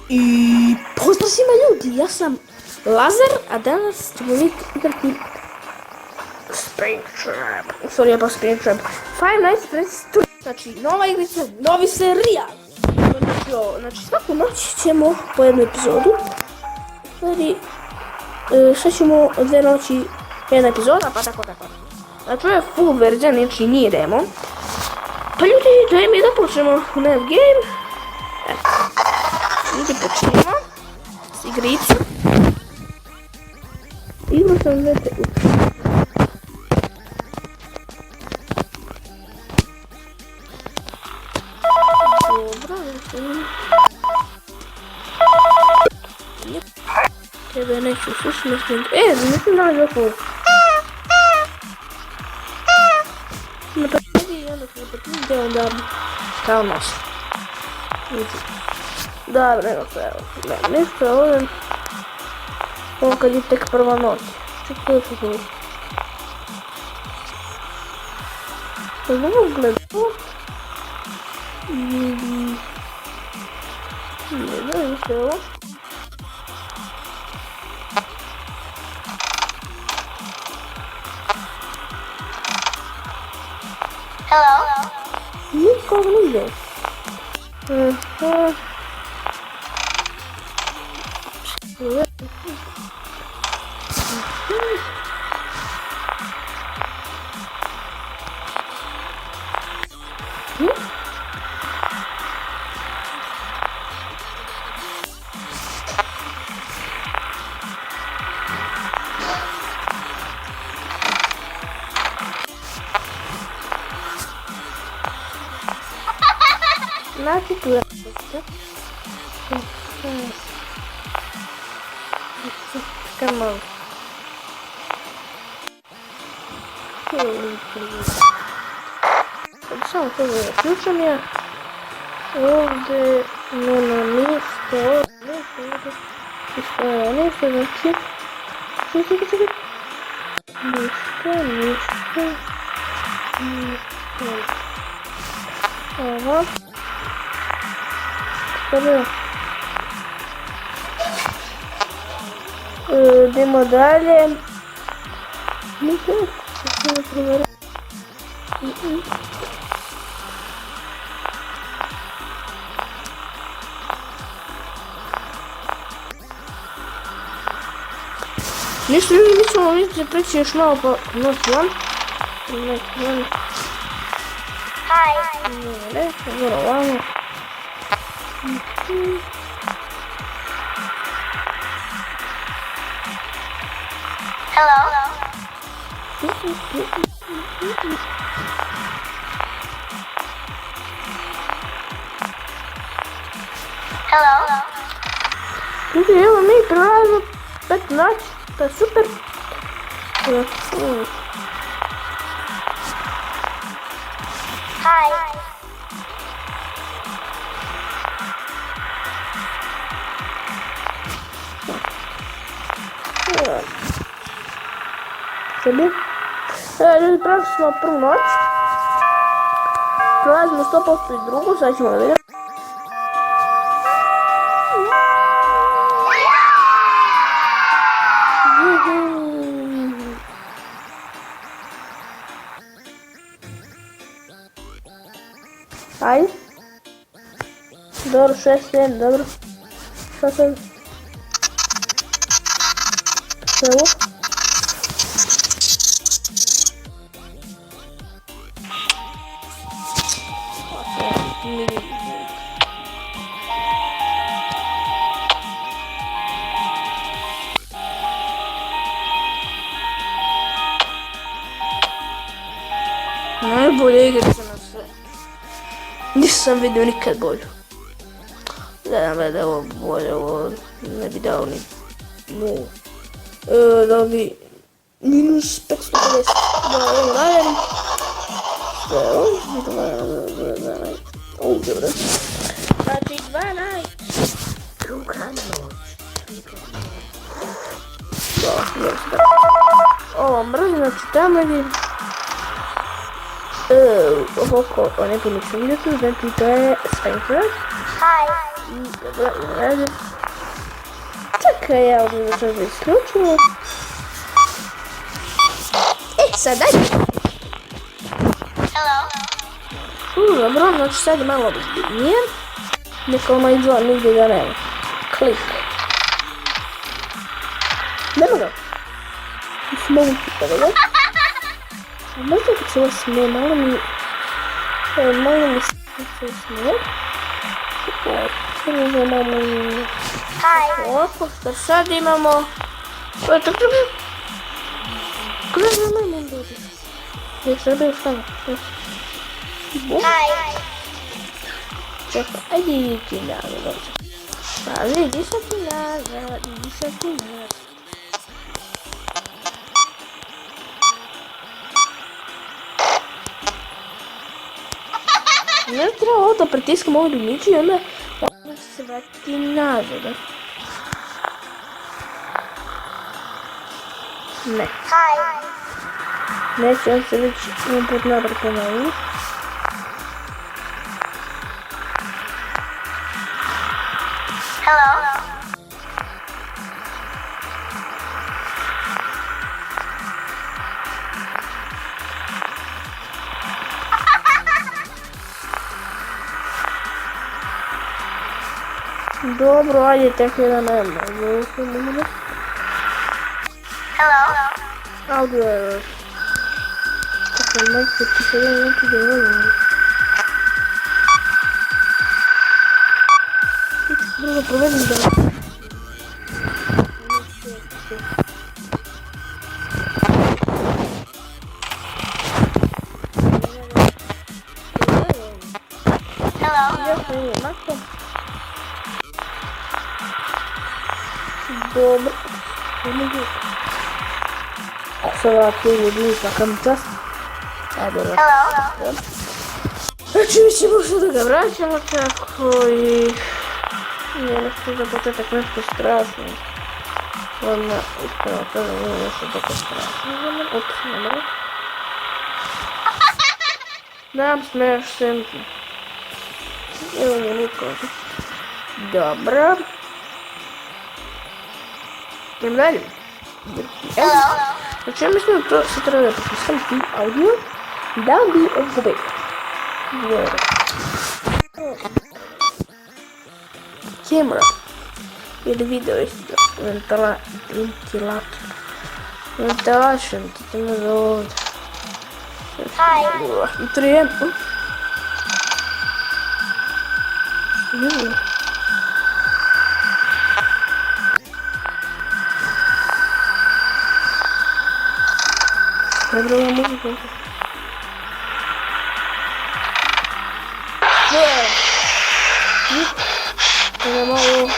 I pozdrav svima ljudi, ja sam Lazar, a danas ćemo igrati Springtrap. Sorry, ja pa Springtrap. Five Nights at Freddy's 3. Znači, nova igrica, novi serijal. Znači, svaku noć ćemo po jednu epizodu. Znači, šta ćemo od dve noći jedna epizoda, pa tako. Znači, ovo je full verzija, znači nije demo. Pa ljudi, daj mi da počnemo u Net Game. Eto. Ljudi, počnemo s igricom. Igru sam vete u... Dobro, treba neću slušnosti. Mislim da je ovo. Na prvi i onda se potpuno gdje onda kao nos. Dobro, evo se, evo. Nešto ovdje. Ovo kad je tek prva noć. Čekaj da se zove. Ovo gledamo. Ne znam, što je ovo. Hello? Nikog nigdje. Znači tu je čekaj malo. Samo to je ključan ja. Ovdje nema ništa, ovdje ništa, znači čekaj. Ništa. Ovo. Dobro. Idemo dalje. Nisam da provjerim. Ništa ljudi, mi ćemo vidjeti preći još malo po noći van. Hi. Ne, dobro ovamo. Hello? Hello? Ljudi, evo mi prelazimo 5 noći, to je super. Hi. Ljudi, prelazili smo prvu noć. Prelazimo 100% i drugu, sad ćemo da vidimo. Ajde. Dobro, 6-7, dobro. Šta sad? Šta je ovo? Najbolja igrica na sve. Nisam vidio nikad bolju. Gledam da je ovo bolje, ovo ne bi dao ni nul. Dao bi minus 550. Dobro, dalje. Što je ovo? Dobro. Znači 12. Druga noć. Ovo mrzim, znači tamo vidim. Ovako, ne pomislim vidjeti, znači to je Springtrap. Hi. Dobra, radę. Czekaj, ja ovdje da to isključimo. Sad daj. Hello. Dobro, znači sad je malo obzbiljnije. Neka onaj dva nigdje ga nema. Klik. Nema ga. Mislim, mogu pitati ga. A možda kad se ovo smije, malo mi... Malo mi se smije. Hi. Ovako, što sad imamo... Kada je majmun ljudi? Jel se bio stano? Hi. Čekaj, ajde idi ti nazad, dođe. Pa vidi sad ti nazad, idi sad ti nazad. Ne treba ovo da pritiskam ovo ljubiću i onda se vratiti nazad. Ne. Hi. Neću, ja se već imam put nabrat ponovno. Hello. Dobro, ajde, tek jedan nema. Hello. Audio error. Čekaj, majke, ti se da neki da volim. Drugo, provedim da... Hello. Dobro. Sada ovako ljudi, takam čas. Ajde, Hello. znači mi ćemo što da ga vraćamo tako i... Nije nešto za početak nešto strašno. Odmah, iskreno kada nije nešto tako strašno. Ups, dobro. Nam smiješ senki. Evo mi niko. Dobro. Idem dalje. Evo. Znači ja mislim da to se treba da potpisam tim audio da bi odgubio. Dobro. Camera. Ili video isto. Ventilator. Ventilation. Ti te me za ovdje. Hi. I trijem. Dobra ova muzika. Ovo malo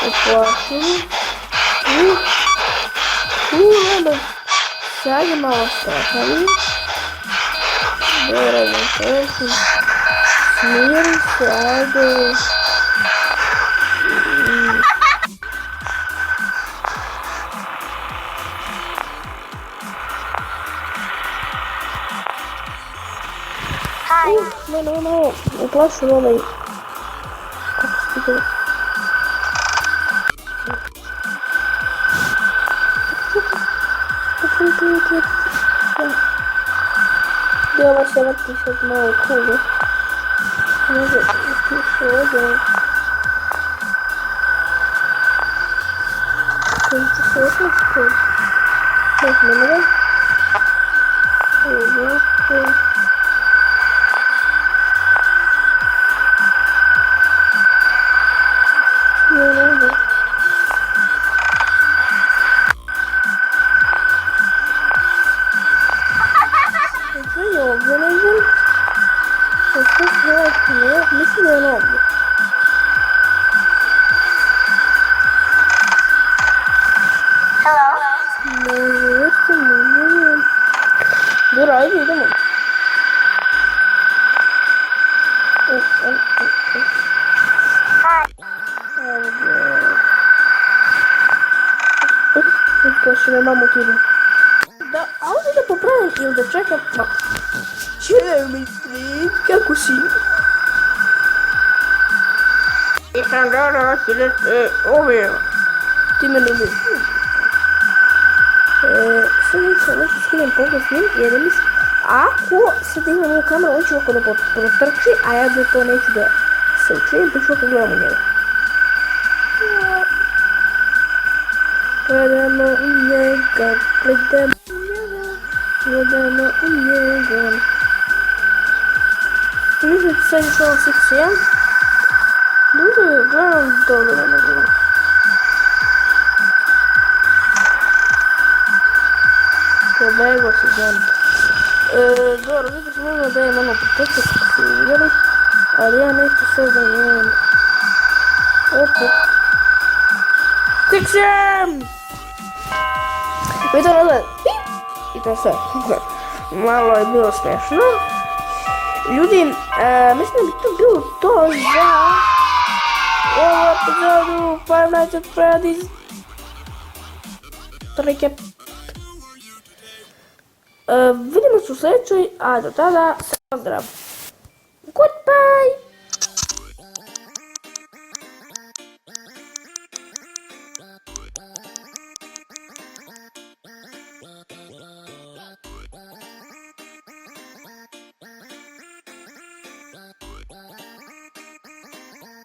uplašeno. Nema. Sad je malo strašno. Dobra, znači. Smirim se, ajde. Ne, uplašen onaj... Kako se ti gleda? Gdje ovo se vrti sad malo krugo? Može piše ovdje. Koji će se vrti? Ne znam, ne? Ovdje. Mislim da je ono ovdje. Hello. Dobro, ajde idemo. Kaži me mamu ti idem. Da, a ovdje da popravim ili da čekam. Čeo mi strit, kako si? Nisam danas da se ubijem. Ti me ljubiš. Sad nešto skinem pogled s njim jer je mislim, ako sad imam ovu kameru, on će oko da protrči, a ja da to neću da se učinim, pa ću oko gledam u njega. Gledamo u njega, gledamo u njega, gledamo u njega. Mislim sad je što svi ja. Dobro, gledam dobro da ne gledam. Pobego se znam. Dobro, vidiš možda da je malo potrčak kako su vidjeli, ali ja neću sve da nemam. Opet. Stiksem! I to nazad. I to sve. Malo je bilo smiješno. Ljudi, mislim da bi to bilo to za ovu epizodu Five Nights at Freddy's recap. Vidimo se u sljedećoj, a do tada, pozdrav. Goodbye!